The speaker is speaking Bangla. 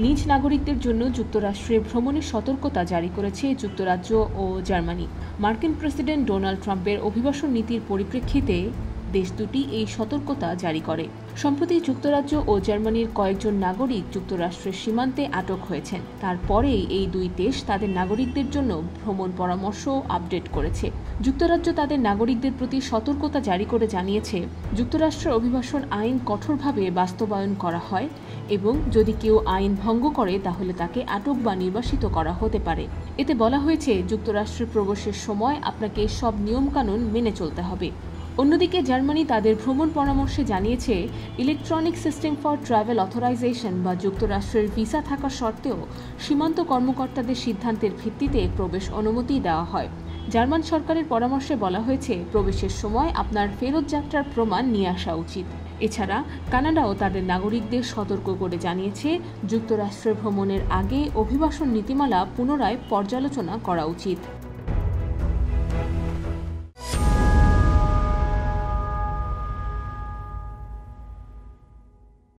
নিজ নাগরিকদের জন্য যুক্তরাষ্ট্রে ভ্রমণের সতর্কতা জারি করেছে যুক্তরাজ্য ও জার্মানি। মার্কিন প্রেসিডেন্ট ডোনাল্ড ট্রাম্পের অভিবাসন নীতির পরিপ্রেক্ষিতে দেশ দুটি এই সতর্কতা জারি করে। সম্প্রতি যুক্তরাজ্য ও জার্মানির কয়েকজন নাগরিক যুক্তরাষ্ট্রের সীমান্তে আটক হয়েছেন। তারপরেই এই দুই দেশ তাদের নাগরিকদের জন্য ভ্রমণ পরামর্শ আপডেট করেছে। যুক্তরাজ্য তাদের নাগরিকদের প্রতি সতর্কতা জারি করে জানিয়েছে, যুক্তরাষ্ট্রের অভিবাসন আইন কঠোরভাবে বাস্তবায়ন করা হয় এবং যদি কেউ আইন ভঙ্গ করে তাহলে তাকে আটক বা নির্বাসিত করা হতে পারে। এতে বলা হয়েছে, যুক্তরাষ্ট্রে প্রবেশের সময় আপনাকে সব নিয়মকানুন মেনে চলতে হবে। অন্যদিকে জার্মানি তাদের ভ্রমণ পরামর্শে জানিয়েছে, electronic system for travel authorisation বা যুক্তরাষ্ট্রের ভিসা থাকা সত্ত্বেও সীমান্ত কর্মকর্তাদের সিদ্ধান্তের ভিত্তিতে প্রবেশ অনুমতি দেওয়া হয়। জার্মান সরকারের পরামর্শে বলা হয়েছে, প্রবেশের সময় আপনার ফেরত যাত্রার প্রমাণ নিয়ে আসা উচিত। এছাড়া কানাডাও তাদের নাগরিকদের সতর্ক করে জানিয়েছে, যুক্তরাষ্ট্রে ভ্রমণের আগে অভিবাসন নীতিমালা পুনরায় পর্যালোচনা করা উচিত।